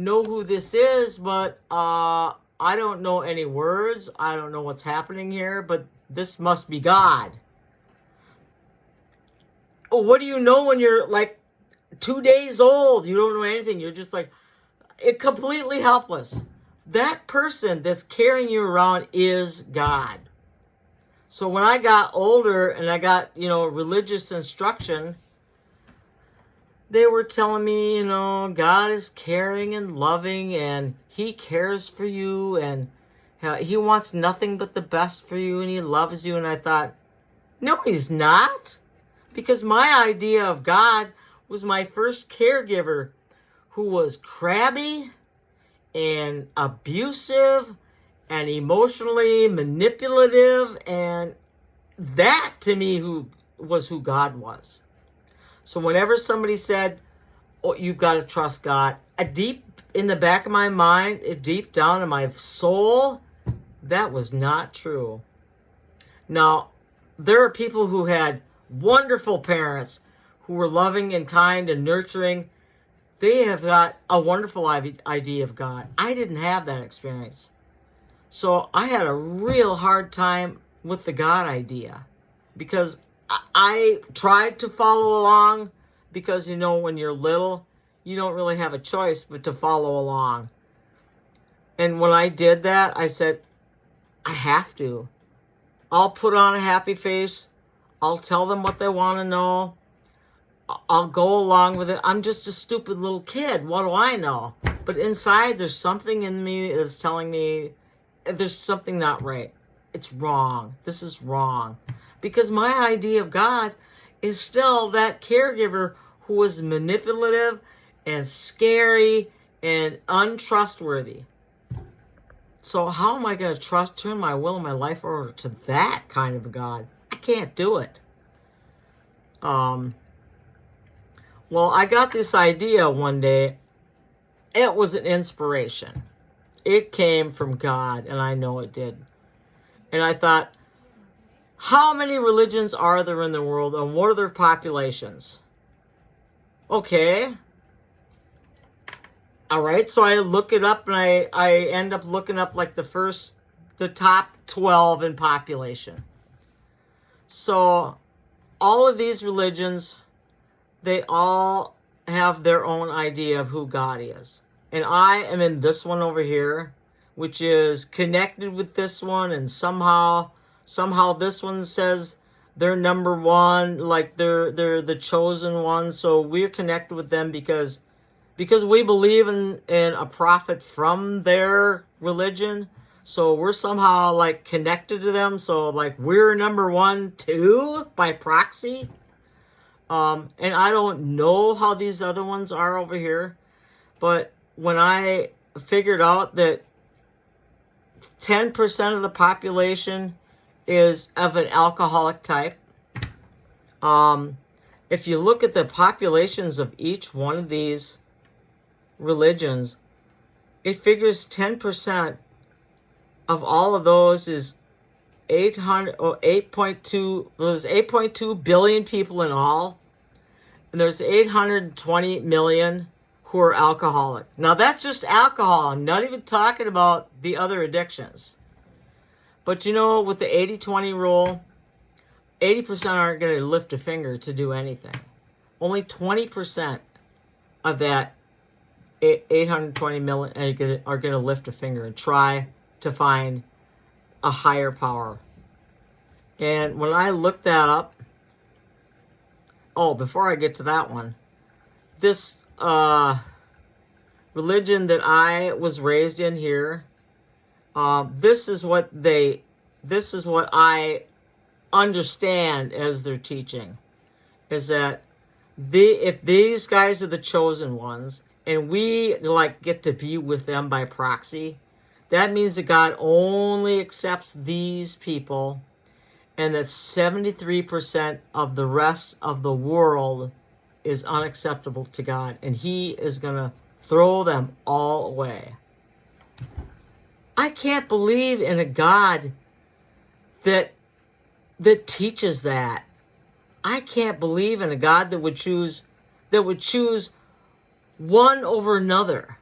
Know who this is, but I don't know any words. I don't know what's happening here, but this must be God. Oh, what do you know when you're like 2 days old? You don't know anything. You're just like completely helpless. That person that's carrying you around is God. So when I got older and I got, religious instruction, they were telling me, God is caring and loving and he cares for you and he wants nothing but the best for you and he loves you. And I thought, no, he's not. Because my idea of God was my first caregiver who was crabby and abusive and emotionally manipulative. And that to me was who God was. So whenever somebody said, oh, you've got to trust God, deep in the back of my mind, deep down in my soul, that was not true. Now, there are people who had wonderful parents who were loving and kind and nurturing. They have got a wonderful idea of God. I didn't have that experience. So I had a real hard time with the God idea because I tried to follow along because, when you're little, you don't really have a choice but to follow along. And when I did that, I said, I have to. I'll put on a happy face. I'll tell them what they want to know. I'll go along with it. I'm just a stupid little kid. What do I know? But inside, there's something in me that's telling me there's something not right. It's wrong. This is wrong. Because my idea of God is still that caregiver who was manipulative and scary and untrustworthy. So how am I going to turn my will and my life over to that kind of a God? I can't do it. Well, I got this idea one day. It was an inspiration. It came from God, and I know it did. And I thought, how many religions are there in the world, and what are their populations? Okay. All right, so I look it up, and I end up looking up like the top 12 in population. So all of these religions, they all have their own idea of who God is. And I am in this one over here, which is connected with this one, and somehow this one says they're number one, like they're the chosen one. So we're connected with them because we believe in a prophet from their religion. So we're somehow like connected to them. So like we're number one too by proxy. And I don't know how these other ones are over here, but when I figured out that 10% of the population is of an alcoholic type, if you look at the populations of each one of these religions, it figures 10% of all of those is 8.2. There's 8.2 billion people in all, and there's 820 million who are alcoholic. Now that's just alcohol. I'm not even talking about the other addictions. But with the 80-20 rule, 80% aren't going to lift a finger to do anything. Only 20% of that 820 million are going to lift a finger and try to find a higher power. And when I looked that up, before I get to that one, this religion that I was raised in here, this is what I understand as their teaching, is that if these guys are the chosen ones and we get to be with them by proxy, that means that God only accepts these people, and that 73% of the rest of the world is unacceptable to God, and he is going to throw them all away. I can't believe in a God that teaches that. I can't believe in a God that would choose one over another.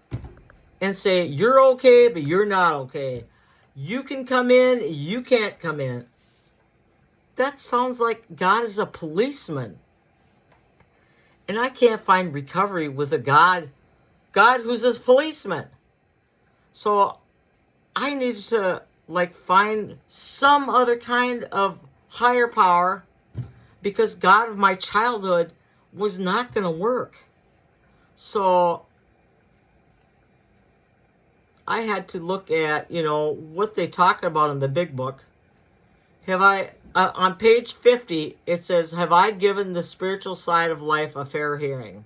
and say, you're okay, but you're not okay. You can come in, you can't come in. That sounds like God is a policeman. And I can't find recovery with a God who's a policeman. So I needed to find some other kind of higher power, because God of my childhood was not going to work. So I had to look at, what they talk about in the big book. On page 50, it says, have I given the spiritual side of life a fair hearing?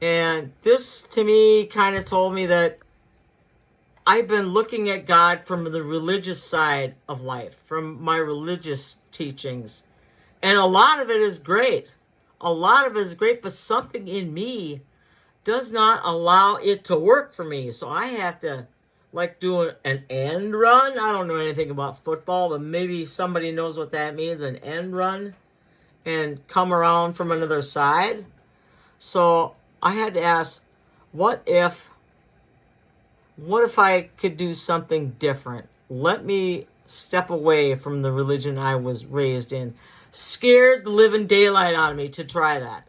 And this, to me, kind of told me that I've been looking at God from the religious side of life, from my religious teachings. And a lot of it is great. A lot of it is great, but something in me does not allow it to work for me. So I have to do an end run. I don't know anything about football, but maybe somebody knows what that means, an end run, and come around from another side. So I had to ask, what if I could do something different? Let me step away from the religion I was raised in. Scared the living daylight out of me to try that.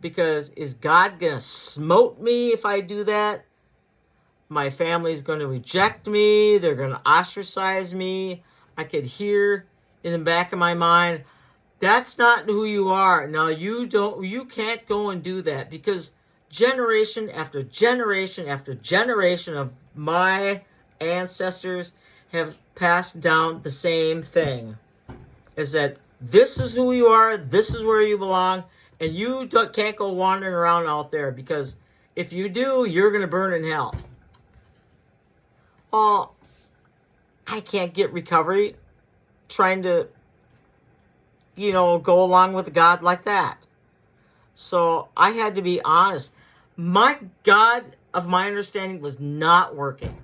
Because is God going to smote me if I do that? My family's going to reject me. They're going to ostracize me. I could hear in the back of my mind, that's not who you are. No, you can't go and do that, because generation after generation after generation of my ancestors have passed down the same thing. Is that this is who you are, this is where you belong, and you can't go wandering around out there, because if you do, you're going to burn in hell. Oh, I can't get recovery trying to, go along with a God like that. So I had to be honest. My God of my understanding was not working.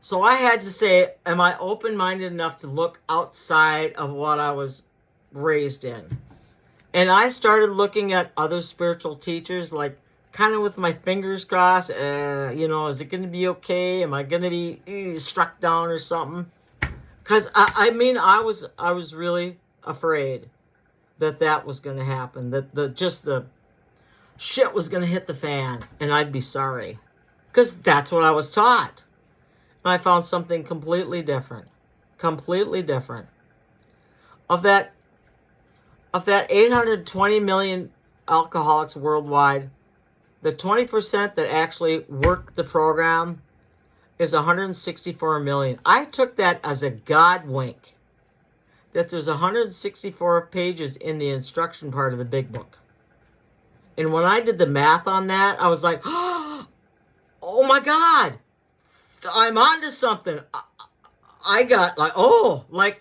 So I had to say, am I open-minded enough to look outside of what I was raised in? And I started looking at other spiritual teachers, kind of with my fingers crossed. Is it going to be okay? Am I going to be struck down or something? Because I was really afraid that was going to happen. That the shit was going to hit the fan, and I'd be sorry, because that's what I was taught. And I found something completely different. Of that 820 million alcoholics worldwide, the 20% that actually work the program is 164 million. I took that as a God wink, that there's 164 pages in the instruction part of the big book. And when I did the math on that, I was like, oh my God, I'm onto something. I got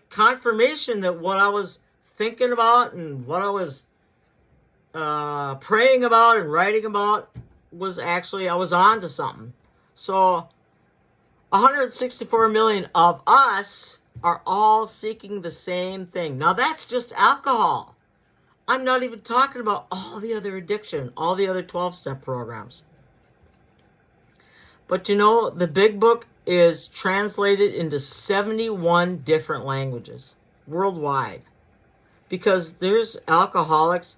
confirmation that what I was thinking about and what I was praying about and writing about was actually, I was on to something. So 164 million of us are all seeking the same thing. Now that's just alcohol. I'm not even talking about all the other addiction, all the other 12-step programs. But the big book is translated into 71 different languages worldwide. Because there's alcoholics,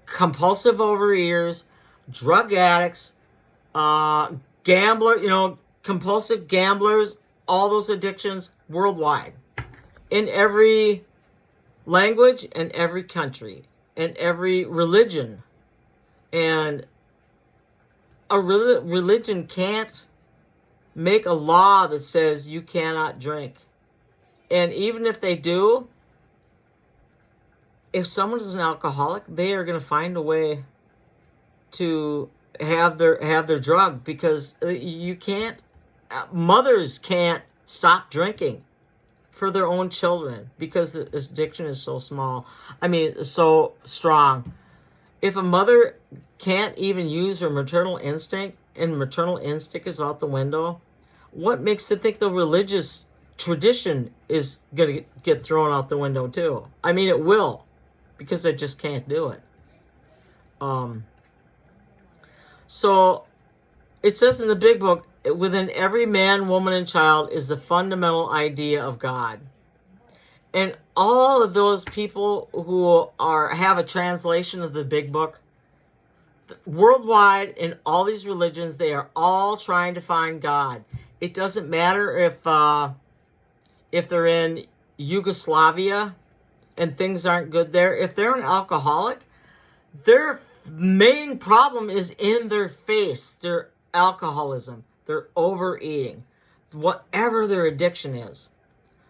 compulsive overeaters, drug addicts, compulsive gamblers, all those addictions worldwide. In every language and every country and every religion. And a religion can't make a law that says you cannot drink. And even if they do, if someone is an alcoholic, they are going to find a way to have their drug, because mothers can't stop drinking for their own children because the addiction is so so strong. If a mother can't even use her maternal instinct, and maternal instinct is out the window, what makes them think the religious tradition is going to get thrown out the window too? It will, because they just can't do it. So it says in the big book, within every man, woman, and child is the fundamental idea of God. And all of those people who have a translation of the big book, worldwide in all these religions, they are all trying to find God. It doesn't matter if they're in Yugoslavia and things aren't good there. If they're an alcoholic, their main problem is in their face, their alcoholism, their overeating, whatever their addiction is.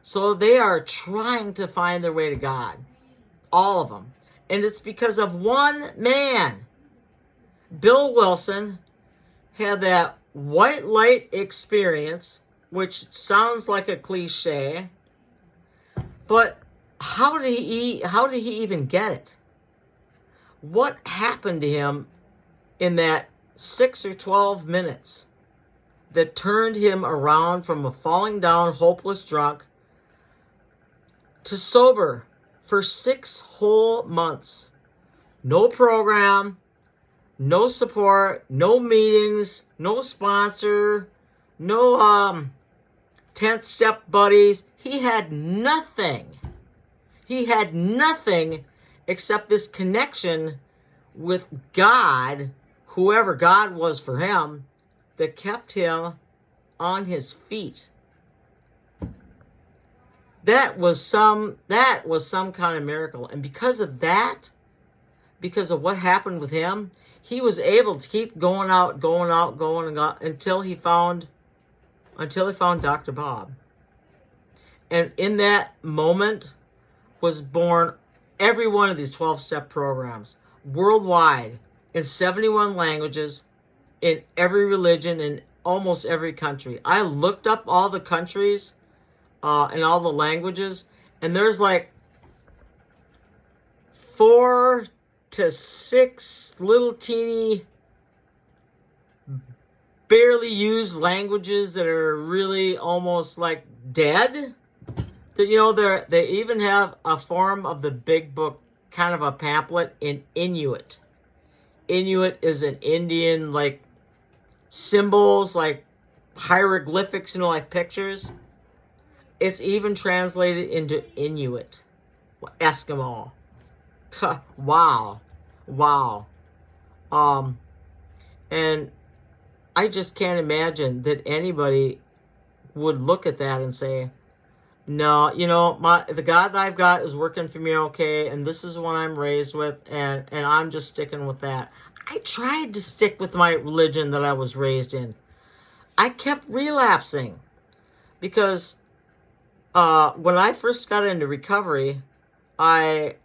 So they are trying to find their way to God, all of them. And it's because of one man. Bill Wilson had that white light experience, which sounds like a cliche, but how did he even get it? What happened to him in that 6 or 12 minutes that turned him around from a falling down, hopeless drunk to sober for 6 whole months? No program, no support, no meetings, no sponsor, no 10th step buddies. He had nothing. He had nothing except this connection with God, whoever God was for him, that kept him on his feet. That was some kind of miracle. And because of that, because of what happened with him, he was able to keep going out until he found Dr. Bob. And in that moment was born every one of these 12-step programs worldwide in 71 languages, in every religion, in almost every country. I looked up all the countries and all the languages, and there's like 4 to 6 little teeny barely used languages that are really almost like dead. They even have a form of the big book, kind of a pamphlet, in Inuit. Inuit is an Indian, like, symbols, like hieroglyphics, like pictures. It's even translated into Inuit, Eskimo. Wow. And I just can't imagine that anybody would look at that and say, no, the God that I've got is working for me okay, and this is what I'm raised with, and I'm just sticking with that. I tried to stick with my religion that I was raised in. I kept relapsing because when I first got into recovery, I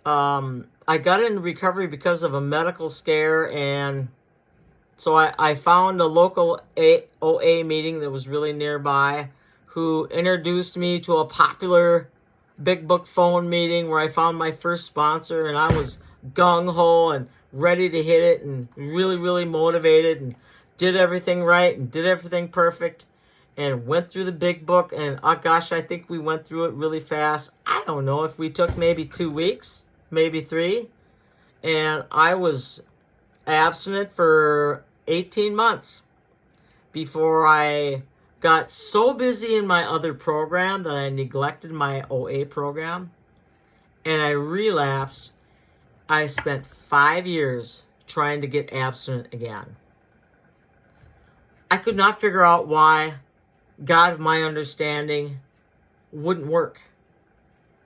got into recovery because of a medical scare, and so I found a local OA meeting that was really nearby, who introduced me to a popular big book phone meeting where I found my first sponsor, and I was gung-ho and ready to hit it and really, really motivated and did everything right and did everything perfect and went through the big book. And oh gosh, I think we went through it really fast. I don't know if we took maybe 2 weeks, maybe 3. And I was abstinent for 18 months before I got so busy in my other program that I neglected my OA program, and I relapsed. I spent 5 years trying to get abstinent again. I could not figure out why God of my understanding wouldn't work,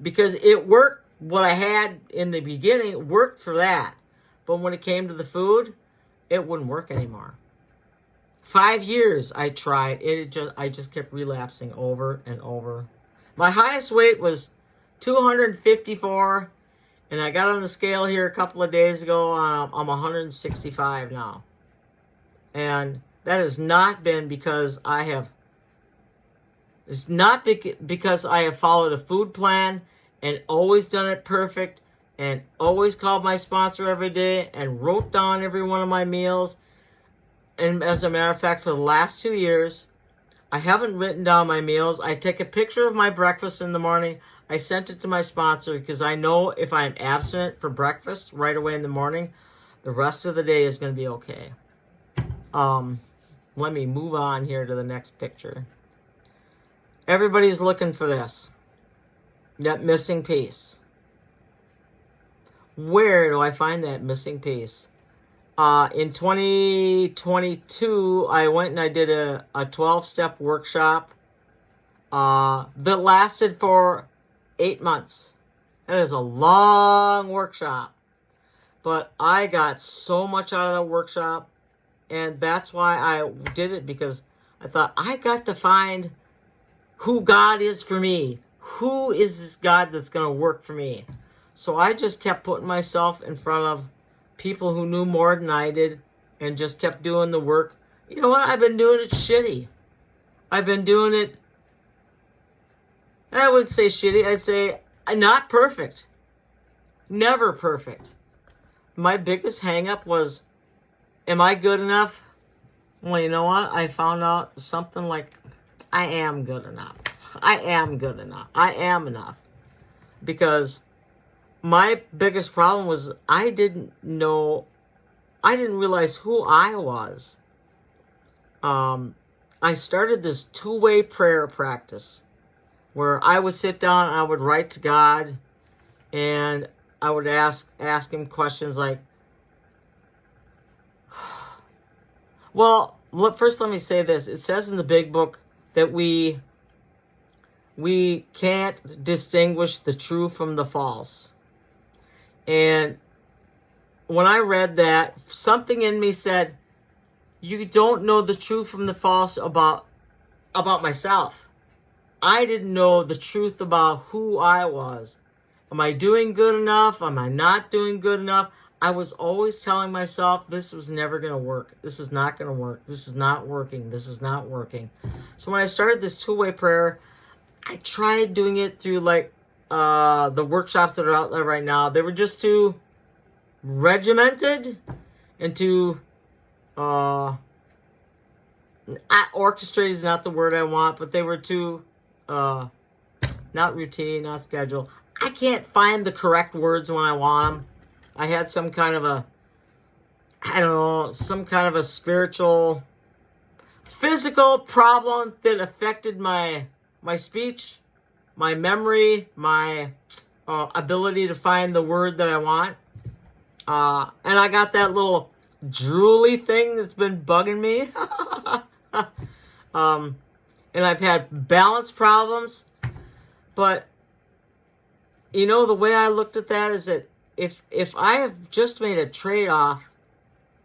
because it worked. What I had in the beginning worked for that, but when it came to the food, it wouldn't work anymore. 5 years I tried. I just kept relapsing over and over. My highest weight was 254, and I got on the scale here a couple of days ago. I'm 165 now. And that has not been because it's not because I have followed a food plan and always done it perfect and always called my sponsor every day and wrote down every one of my meals. And as a matter of fact, for the last 2 years, I haven't written down my meals. I take a picture of my breakfast in the morning. I sent it to my sponsor because I know if I'm abstinent for breakfast right away in the morning, the rest of the day is going to be okay. Let me move on here to the next picture. Everybody's looking for this. That missing piece. Where do I find that missing piece? In 2022, I went and I did a 12-step workshop that lasted for 8 months. That is a long workshop. But I got so much out of that workshop, and that's why I did it, because I thought, I got to find who God is for me. Who is this God that's going to work for me? So I just kept putting myself in front of people who knew more than I did and just kept doing the work. You know what? I've been doing it shitty. I've been doing it, I wouldn't say shitty. I'd say not perfect. Never perfect. My biggest hang-up was, am I good enough? Well, you know what? I found out something like, I am good enough. I am good enough. I am enough. Because my biggest problem was I didn't realize who I was. I started this two-way prayer practice where I would sit down and I would write to God, and I would ask him questions like, well, first let me say this. It says in the big book that we can't distinguish the true from the false. And when I read that, something in me said, you don't know the true from the false about myself. I didn't know the truth about who I was. Am I doing good enough? Am I not doing good enough? I was always telling myself this was never going to work. This is not going to work. This is not working. This is not working. So when I started this two-way prayer, I tried doing it through like the workshops that are out there right now. They were just too regimented and too orchestrated is not the word I want, but they were too not routine, not scheduled. I can't find the correct words when I want them. I had some kind of a, some kind of a spiritual, physical problem that affected my speech, my memory, my ability to find the word that I want. And I got that little drooly thing that's been bugging me. And I've had balance problems. But, you know, the way I looked at that is that if I have just made a trade-off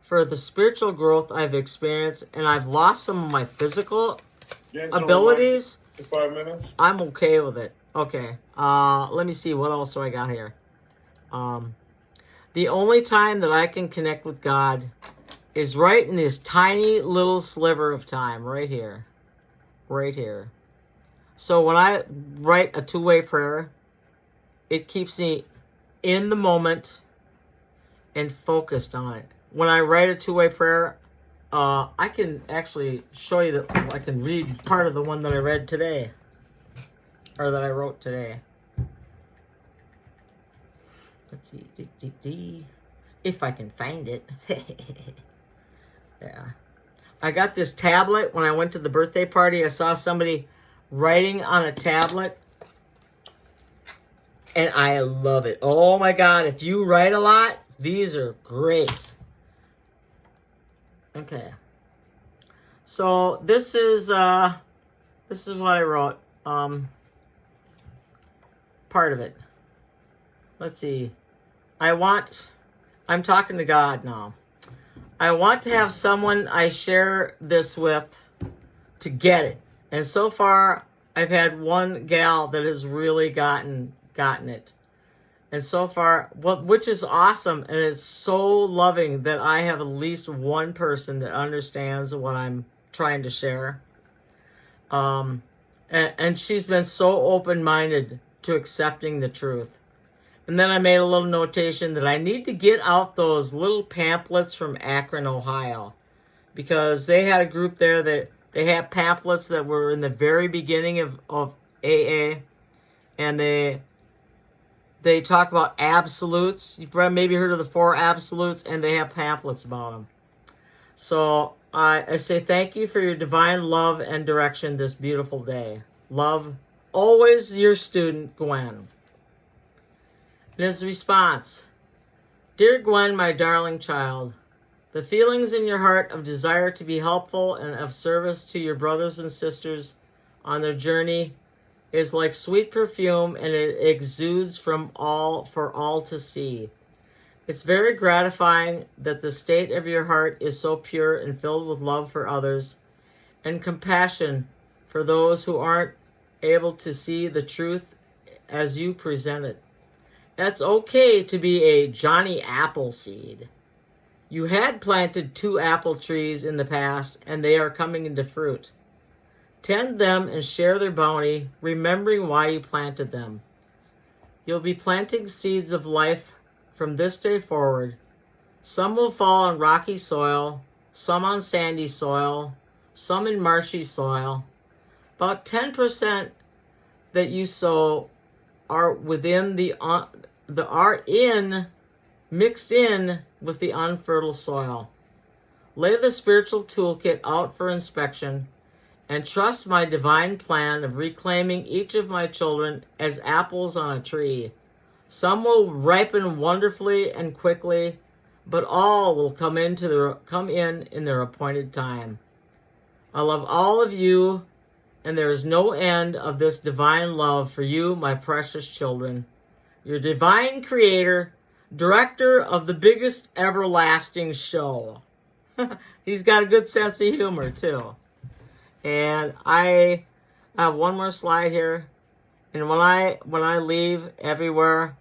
for the spiritual growth I've experienced and I've lost some of my physical abilities, 5 minutes, I'm okay with it. Okay. Let me see. What else do I got here? The only time that I can connect with God is right in this tiny little sliver of time. Right here. Right here. So when I write a two-way prayer, it keeps me in the moment and focused on it. When I write a two-way prayer, I can actually show you that I can read part of the one that I read today, or that I wrote today. Let's see, if I can find it. Yeah, I got this tablet. When I went to the birthday party, I saw somebody writing on a tablet, and I love it. Oh my God, if you write a lot, these are great. Okay. So this is what I wrote. Part of it. Let's see. I'm talking to God now. I want to have someone I share this with to get it. And so far, I've had one gal that has really gotten it. And so far, which is awesome, and it's so loving that I have at least one person that understands what I'm trying to share. And she's been so open-minded to accepting the truth. And then I made a little notation that I need to get out those little pamphlets from Akron, Ohio, because they had a group there that they had pamphlets that were in the very beginning of AA, and they talk about absolutes. You've maybe heard of the 4 absolutes, and they have pamphlets about them. So I say thank you for your divine love and direction this beautiful day. Love, always your student, Gwen. And his response, Dear Gwen, my darling child, the feelings in your heart of desire to be helpful and of service to your brothers and sisters on their journey is like sweet perfume, and it exudes for all to see. It's very gratifying that the state of your heart is so pure and filled with love for others and compassion for those who aren't able to see the truth as you present it. It's okay to be a Johnny Appleseed. You had planted 2 apple trees in the past, and they are coming into fruit. Tend them and share their bounty, remembering why you planted them. You'll be planting seeds of life from this day forward. Some will fall on rocky soil, some on sandy soil, some in marshy soil. About 10% that you sow are mixed in with the unfertile soil. Lay the spiritual toolkit out for inspection and trust my divine plan of reclaiming each of my children as apples on a tree. Some will ripen wonderfully and quickly, but all will come in their appointed time. I love all of you, and there is no end of this divine love for you, my precious children. Your divine creator, director of the biggest everlasting show. He's got a good sense of humor, too. And I have one more slide here. And when I leave everywhere,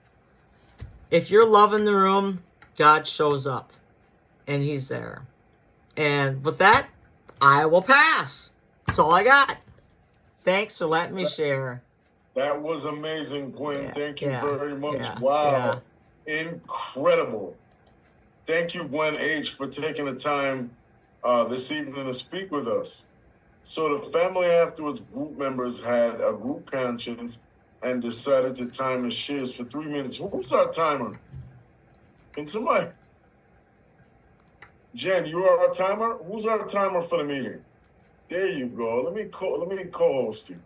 if you're loving the room, God shows up. And he's there. And with that, I will pass. That's all I got. Thanks for letting me share. That was amazing, Gwen. Yeah, Thank you yeah, very much. yeah, Wow. Incredible. Thank you, Gwen H., for taking the time this evening to speak with us. So the Family Afterwards group members had a group conscience and decided to time the shares for 3 minutes. Who's our timer? Can somebody? Jen, you are our timer? Who's our timer for the meeting? There you go. Let me co-host you.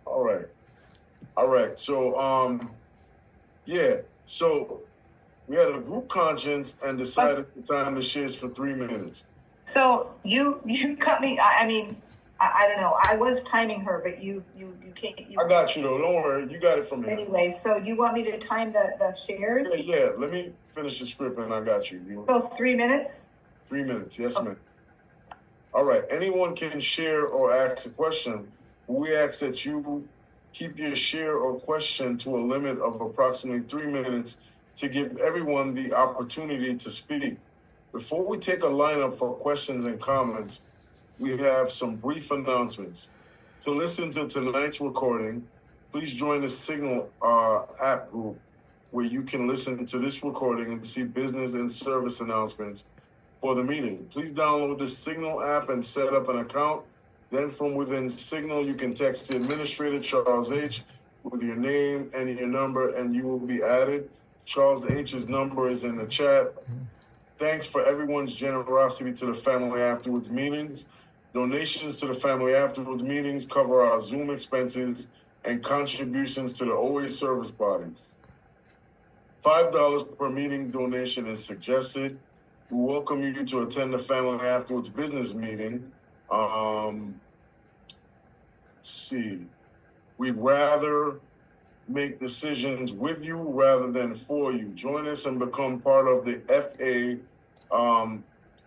All right. So yeah. So we had a group conscience and decided to time the shares for 3 minutes. So you cut me. I don't know. I was timing her, but you can't. I got you though. Don't worry. You got it from here. Anyway, so you want me to time the shares? Yeah. Let me finish the script and I got you. So 3 minutes? 3 minutes. Yes, ma'am. All right. Anyone can share or ask a question. We ask that you keep your share or question to a limit of approximately 3 minutes to give everyone the opportunity to speak. Before we take a lineup for questions and comments, we have some brief announcements. To listen to tonight's recording, please join the Signal app group where you can listen to this recording and see business and service announcements for the meeting. Please download the Signal app and set up an account. Then from within Signal, you can text the administrator, Charles H., with your name and your number, and you will be added. Charles H.'s number is in the chat. Thanks for everyone's generosity to the Family Afterwards meetings. Donations to the Family Afterwards meetings cover our Zoom expenses and contributions to the OA service bodies. $5 per meeting donation is suggested. We welcome you to attend the Family Afterwards business meeting. Let's see. We'd rather make decisions with you rather than for you. Join us and become part of the FA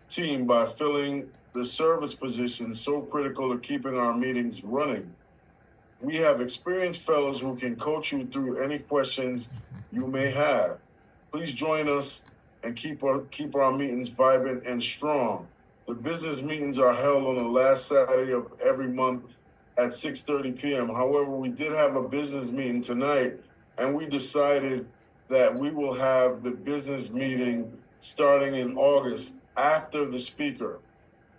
team by filling the service positions so critical to keeping our meetings running. We have experienced fellows who can coach you through any questions you may have. Please join us and keep our meetings vibrant and strong. The business meetings are held on the last Saturday of every month at 6:30 p.m. However, we did have a business meeting tonight, and we decided that we will have the business meeting starting in August after the speaker.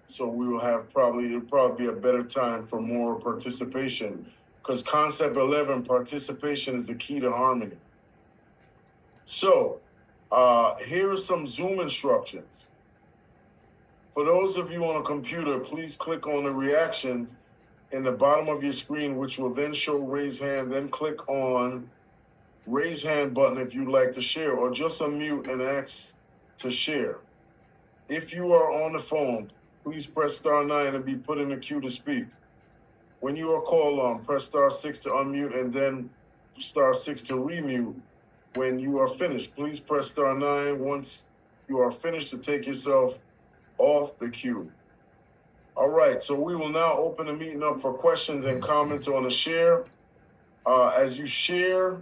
So we will have it'll probably be a better time for more participation, because concept 11, participation is the key to harmony. So here are some Zoom instructions. For those of you on a computer, please click on the reaction in the bottom of your screen, which will then show raise hand. Then click on raise hand button if you'd like to share, or just unmute and ask to share. If you are on the phone, please press *9 and be put in the queue to speak. When you are called on, press *6 to unmute and then *6 to remute. When you are finished, please press *9 once you are finished to take yourself off the queue. All right, so we will now open the meeting up for questions and comments on the share. As you share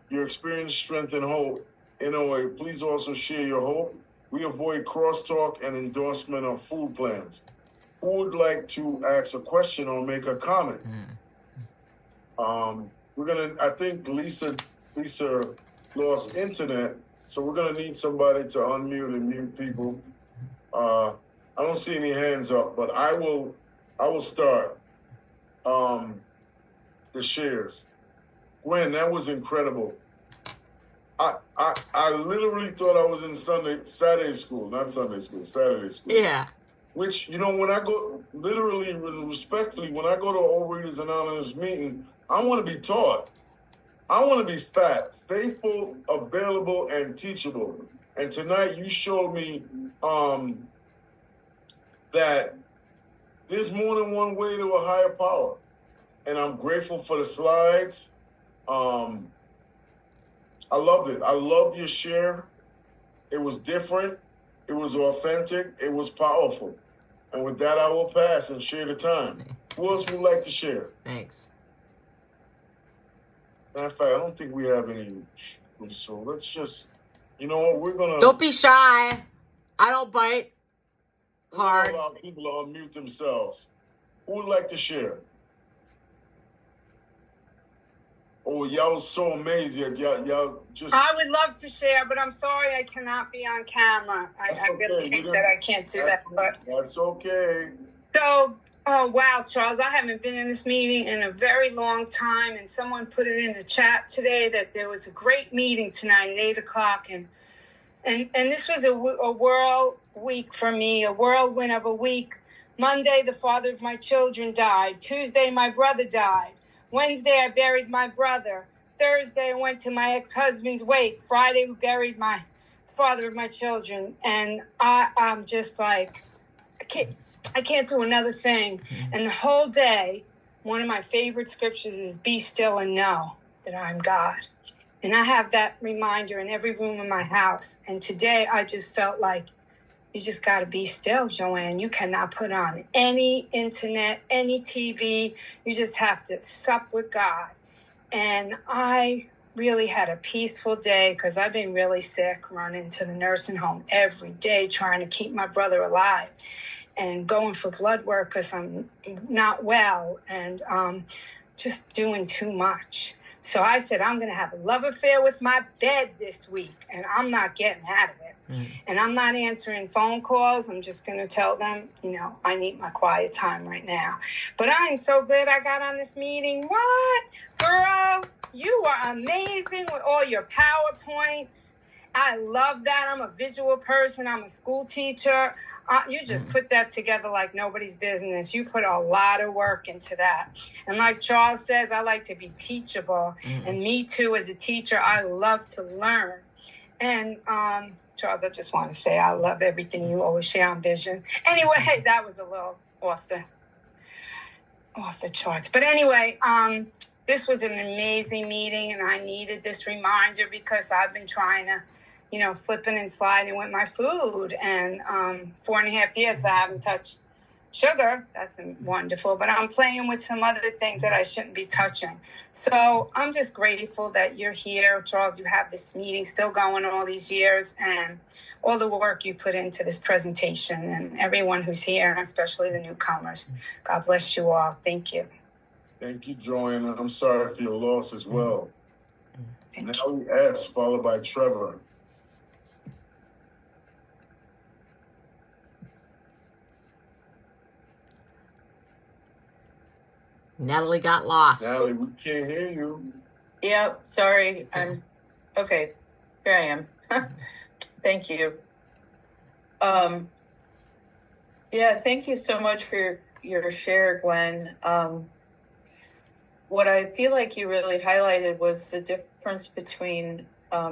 your experience, strength, and hope in OA, please also share your hope. We avoid crosstalk and endorsement of food plans. Who would like to ask a question or make a comment? I think Lisa lost internet, so we're gonna need somebody to unmute and mute people. I don't see any hands up, but I will start the shares. Gwen, that was incredible. I literally thought I was in Saturday school. Yeah. Which, when I go, literally, respectfully, when I go to Overeaters Anonymous meeting, I want to be taught. I want to be fat, faithful, available, and teachable. And tonight you showed me that there's more than one way to a higher power. And I'm grateful for the slides. I loved it. I loved your share. It was different. It was authentic. It was powerful. And with that, I will pass and share the time. Who else would like to share? Thanks. Matter of fact, I don't think we have any. So let's just, you know what, we're going to. Don't be shy. I don't bite hard. Allow people to unmute themselves. Who would like to share? Oh, y'all was so amazing. Y'all just. I would love to share, but I'm sorry I cannot be on camera. I really hate that I can't do that. But that's okay. So, oh wow, Charles, I haven't been in this meeting in a very long time, and someone put it in the chat today that there was a great meeting tonight at 8:00, and this was a whirl week for me, a whirlwind of a week. Monday, the father of my children died. Tuesday, my brother died. Wednesday, I buried my brother. Thursday, I went to my ex-husband's wake. Friday, we buried my father of my children. And I'm just like, I can't do another thing. And the whole day, one of my favorite scriptures is be still and know that I'm God. And I have that reminder in every room in my house. And today, I just felt like, you just got to be still, Joanne. You cannot put on any internet, any TV. You just have to sup with God. And I really had a peaceful day because I've been really sick, running to the nursing home every day, trying to keep my brother alive and going for blood work because I'm not well and just doing too much. So I said, I'm going to have a love affair with my bed this week, and I'm not getting out of it. And I'm not answering phone calls. I'm just going to tell them, I need my quiet time right now. But I'm so glad I got on this meeting. What? Girl, you are amazing with all your PowerPoints. I love that. I'm a visual person. I'm a school teacher. You just put that together like nobody's business. You put a lot of work into that. And like Charles says, I like to be teachable. And me too, as a teacher, I love to learn. And Charles, I just want to say I love everything you always share on Vision. Anyway, that was a little off the charts. But anyway, this was an amazing meeting, and I needed this reminder because I've been trying to, slipping and sliding with my food. And 4.5 years I haven't touched sugar. That's wonderful. But I'm playing with some other things that I shouldn't be touching. So I'm just grateful that you're here, Charles. You have this meeting still going all these years, and all the work you put into this presentation, and everyone who's here, especially the newcomers. God bless you all. Thank you. Thank you, Joanne. I'm sorry for your loss as well. Thank now we S, followed by Trevor. Natalie got lost. Natalie, we can't hear you. Yep, sorry. Okay. Here I am. Thank you. Yeah, thank you so much for your share, Gwen. What I feel like you really highlighted was the difference between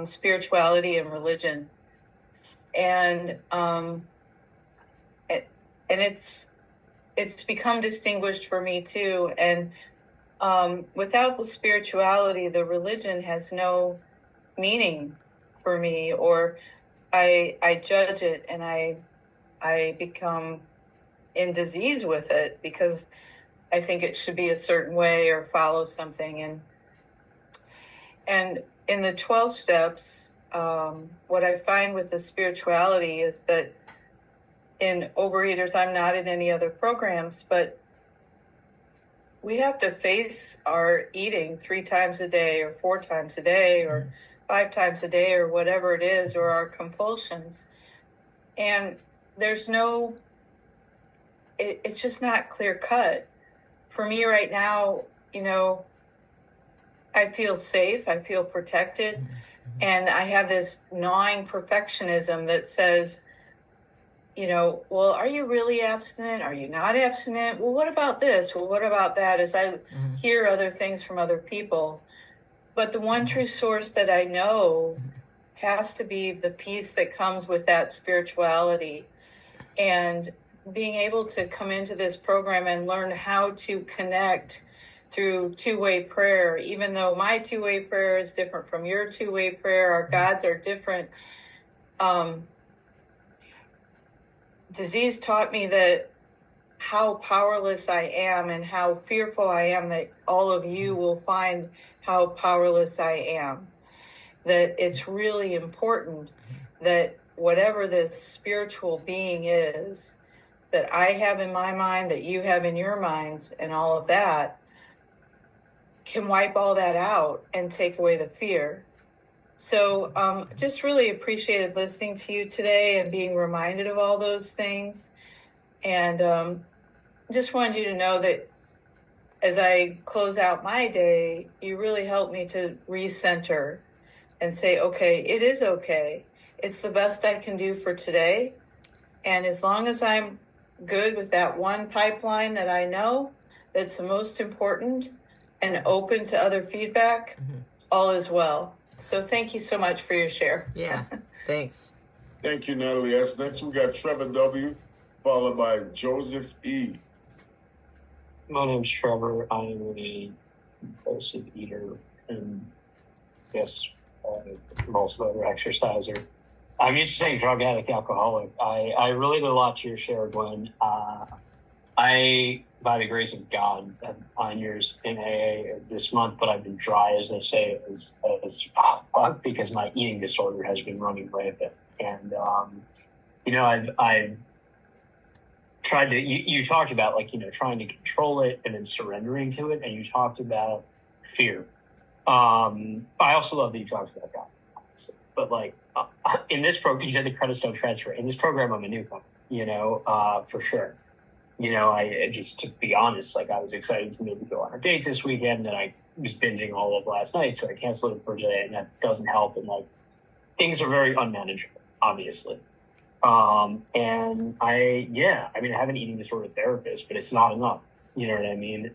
spirituality and religion, and it's become distinguished for me too. And without the spirituality, the religion has no meaning for me, or I judge it, and I become in disease with it because I think it should be a certain way or follow something. And in the 12 steps, what I find with the spirituality is that in Overeaters, I'm not in any other programs, but we have to face our eating 3 times a day or 4 times a day or 5 times a day or whatever it is, or our compulsions. And there's no, it's just not clear cut. For me right now, you know, I feel safe, I feel protected, and I have this gnawing perfectionism that says, you know, well, are you really abstinent? Are you not abstinent? Well, what about this? Well, what about that? As I hear other things from other people. But the one true source that I know has to be the peace that comes with that spirituality. And being able to come into this program and learn how to connect through two-way prayer, even though my two-way prayer is different from your two-way prayer, our gods are different. Disease taught me that how powerless I am and how fearful I am that all of you will find how powerless I am. That it's really important that whatever the spiritual being is, that I have in my mind, that you have in your minds, and all of that, can wipe all that out and take away the fear. So just really appreciated listening to you today and being reminded of all those things. And just wanted you to know that as I close out my day, you really helped me to recenter and say, okay, it is okay. It's the best I can do for today. And as long as I'm good with that one pipeline that I know that's the most important and open to other feedback, all is well. So thank you so much for your share. Yeah, thanks. Thank you, Natalie S. Next, we got Trevor W., followed by Joseph E. My name's Trevor. I'm a compulsive eater and I guess compulsive other exerciser. I'm used to saying drug addict, alcoholic. I related a lot to your share, Gwen. I, by the grace of God, have 9 years in AA this month, but I've been dry, as they say, as fuck, because my eating disorder has been running rampant. And, you know, I've tried to, you talked about, like, you know, trying to control it and then surrendering to it. And you talked about fear. I also love that you talked about God, honestly. But, like, in this program, you said the credits don't transfer. In this program, I'm a newcomer, you know, for sure. You know, I just, to be honest, like, I was excited to maybe go on a date this weekend, and I was binging all of last night, so I canceled it for today, and that doesn't help. And, like, things are very unmanageable, obviously. And I have an eating disorder therapist, but it's not enough. You know what I mean?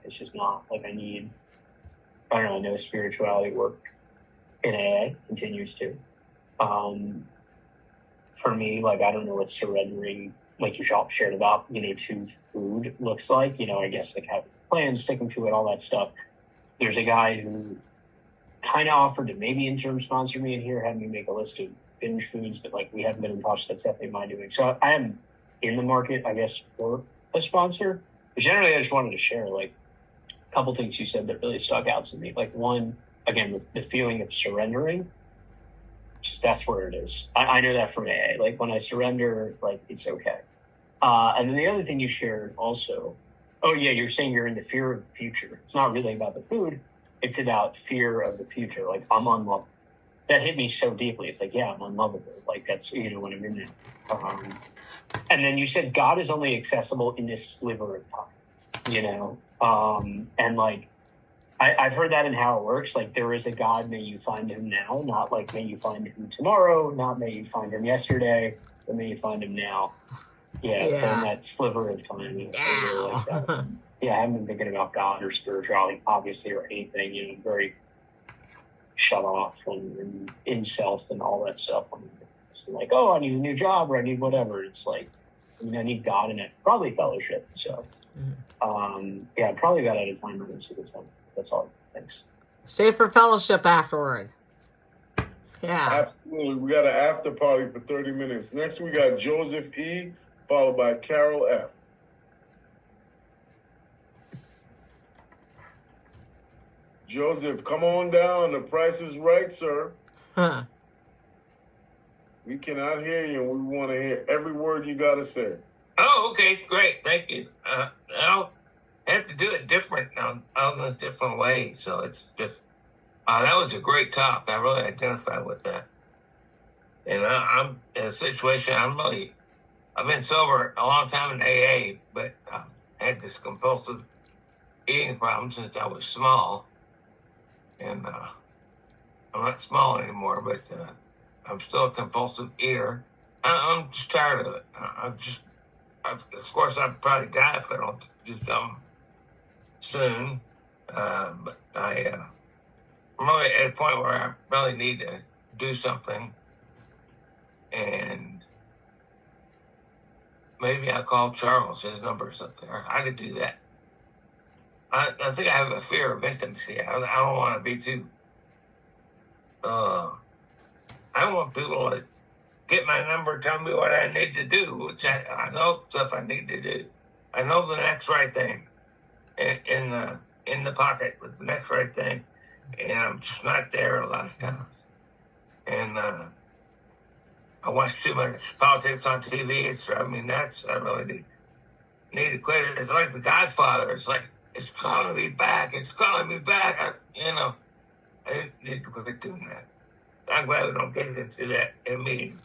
It's just not. Like, I know spirituality work in AA continues to. For me, like, I don't know what surrendering, like you shared about, you know, to food looks like. You know, I guess, like, having plans, sticking to it, all that stuff. There's a guy who kind of offered to maybe interim sponsor me in here, have me make a list of binge foods, but, like, we haven't been in touch. That's definitely my doing. So I am in the market, I guess, for a sponsor. But generally, I just wanted to share, like, a couple things you said that really stuck out to me. Like, one, again, the feeling of surrendering. Just, that's where it is. I know that from AA. Like, when I surrender, like, it's okay. And then the other thing you shared also, oh yeah, you're saying you're in the fear of the future. It's not really about the food. It's about fear of the future. Like, I'm unlovable. That hit me so deeply. It's like, yeah, I'm unlovable. Like, that's, you know, when I'm in there. And then you said God is only accessible in this sliver of time, you know? And, like, I've heard that in How It Works. Like, there is a God, may you find him now, not like may you find him tomorrow, not may you find him yesterday, but may you find him now. Yeah, Yeah. but in that sliver of time, I really like that. Now. Yeah, I haven't been thinking about God or spirituality, obviously, or anything. Very shut off and in self and all that stuff. It's like, oh, I need a new job or I need whatever. It's like, I need God in it. Probably fellowship. So, yeah, probably got out of time most of the time. That's all. Thanks. Stay for fellowship afterward. Yeah. Absolutely. We got an after party for 30 minutes. Next, we got Joseph E., followed by Carol F. Joseph, come on down. The price is right, sir. Huh. We cannot hear you, and we want to hear every word you got to say. Oh, okay, great, thank you. I'll have to do it different now, in a different way. So it's just that was a great talk. I really identified with that. And I'm in a situation. I've been sober a long time in AA, but I had this compulsive eating problem since I was small. And I'm not small anymore, but I'm still a compulsive eater. I'm just tired of it. Of course, I'll probably die if I don't do something soon. But I'm really at a point where I really need to do something. And maybe I'll call Charles. His number's up there. I could do that. I think I have a fear of intimacy. I don't want to be too. I don't want people to get my number, tell me what I need to do, which I know stuff I need to do. I know the next right thing in the pocket with the next right thing, and I'm just not there a lot of times. And I watch too much politics on TV. It's driving me nuts. I really need to quit it. It's like The Godfather. It's like, it's calling me back. It's calling me back. I need to quit doing that. I'm glad we don't get into that in meetings.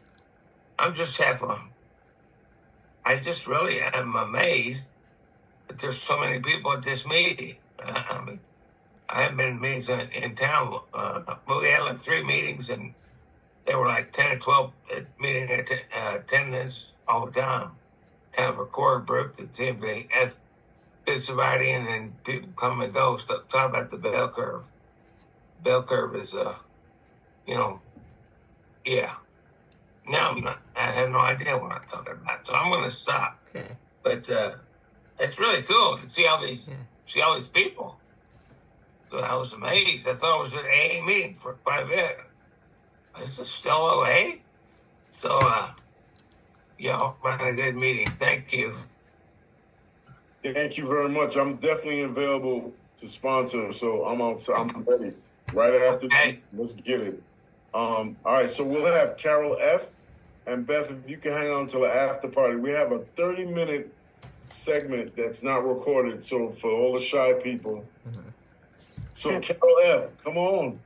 I'm just I just really am amazed that there's so many people at this meeting. I mean, I haven't been in meetings in town. We had like 3 meetings, and there were like 10 or 12 meeting attendance all the time. Kind of a core group that seemed to be as good sobriety, and then people come and go. Talk about the bell curve. Bell curve is, yeah. Now I have no idea what I'm talking about, so I'm going to stop. Okay. But it's really cool to see all these people. So I was amazed. I thought it was an AA meeting for quite a bit. Is it still OA? So, run a good meeting. Thank you. Thank you very much. I'm definitely available to sponsor, so I'm ready. Right after, Okay. Let's get it. All right, so we'll have Carol F. And Beth, if you can hang on till the after party. We have a 30-minute segment that's not recorded, so for all the shy people. So Carol F., come on.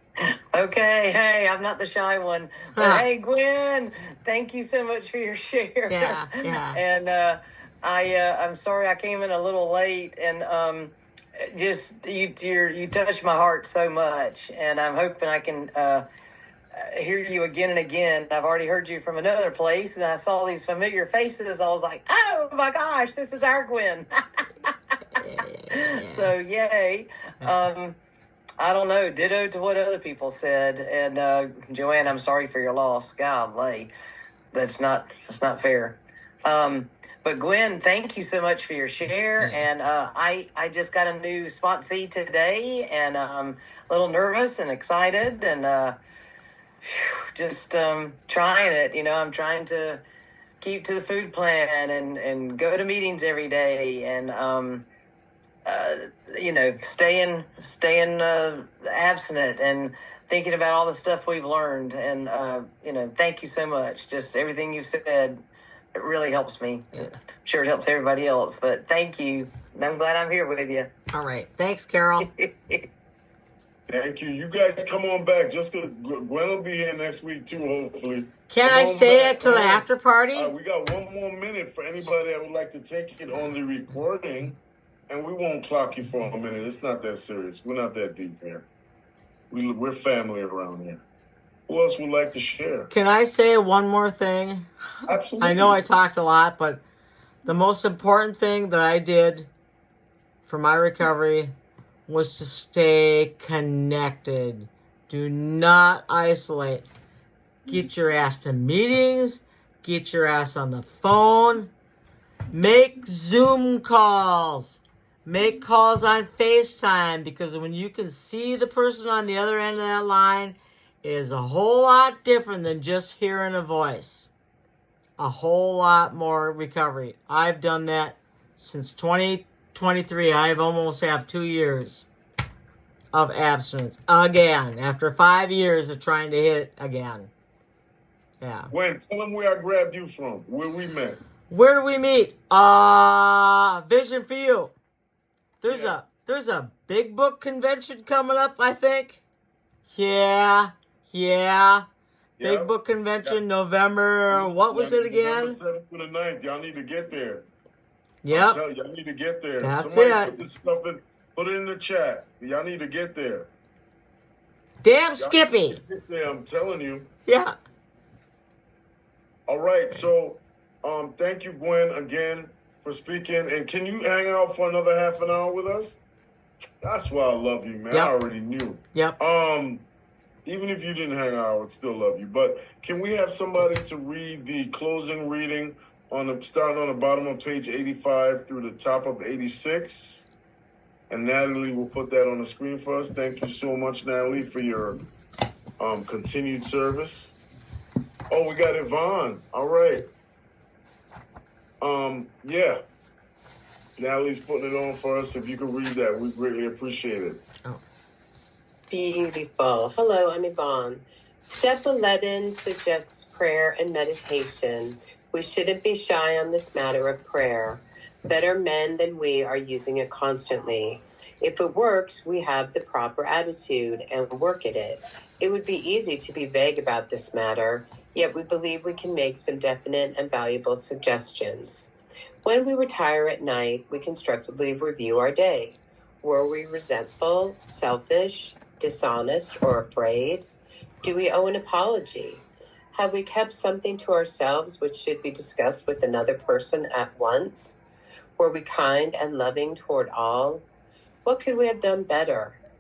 Okay, hey, I'm not the shy one. But hey, Gwen, thank you so much for your share. Yeah. And I'm sorry I came in a little late, and just you touched my heart so much, and I'm hoping I can hear you again and again. I've already heard you from another place, and I saw these familiar faces. I was like, oh my gosh, this is our Gwen. So yay. I don't know, ditto to what other people said. And Joanne, I'm sorry for your loss. Golly, that's not fair. But Gwen, thank you so much for your share. And I just got a new sponsee today, and I'm a little nervous and excited, and just trying it. I'm trying to keep to the food plan and go to meetings every day, and staying abstinent and thinking about all the stuff we've learned. And thank you so much. Just everything you've said, it really helps me. Yeah. I'm sure it helps everybody else, but thank you. And I'm glad I'm here with you. All right. Thanks, Carol. Thank you. You guys come on back. Just because Gwen will be here next week too, hopefully. Can Come I on say back. it to the Come on. after party? We got 1 more minute for anybody that would like to take it on the recording, and we won't clock you for a minute. It's not that serious. We're not that deep here. We're family around here. Who else would like to share? Can I say one more thing? Absolutely. I know I talked a lot, but The most important thing that I did for my recovery was to stay connected. Do not isolate. Get your ass to meetings. Get your ass on the phone. Make Zoom calls. Make calls on FaceTime, because when you can see the person on the other end of that line, it is a whole lot different than just hearing a voice. A whole lot more recovery. I've done that since 2023. I've almost have 2 years of abstinence again after 5 years of trying to hit it again. Yeah. Gwen, tell them where I grabbed you from, where we met. Where do we meet? Vision for You. There's a big book convention coming up, I think. Yeah. Big book convention, November. What was it again? November 7th to the 9th. Y'all need to get there. Yep. Y'all need to get there. That's Somebody it. Put this stuff in. Put it in the chat. Y'all need to get there. Damn Skippy. Get there, I'm telling you. Yeah. All right. So, thank you, Gwen, again for speaking. And can you hang out for another half an hour with us? That's why I love you, man. Yep. I already knew. Yep. Even if you didn't hang out, I would still love you. But can we have somebody to read the closing reading starting on the bottom of page 85 through the top of 86? And Natalie will put that on the screen for us. Thank you so much, Natalie, for your continued service. Oh, we got Yvonne. All right. Yeah. Natalie's putting it on for us. If you could read that, we greatly appreciate it. Beautiful. Hello, I'm Yvonne. Step 11 suggests prayer and meditation. We shouldn't be shy on this matter of prayer. Better men than we are using it constantly. If it works, we have the proper attitude and work at it. It would be easy to be vague about this matter, yet we believe we can make some definite and valuable suggestions. When we retire at night, we constructively review our day. Were we resentful, selfish, dishonest, or afraid? Do we owe an apology? Have we kept something to ourselves which should be discussed with another person at once? Were we kind and loving toward all? What could we have done better?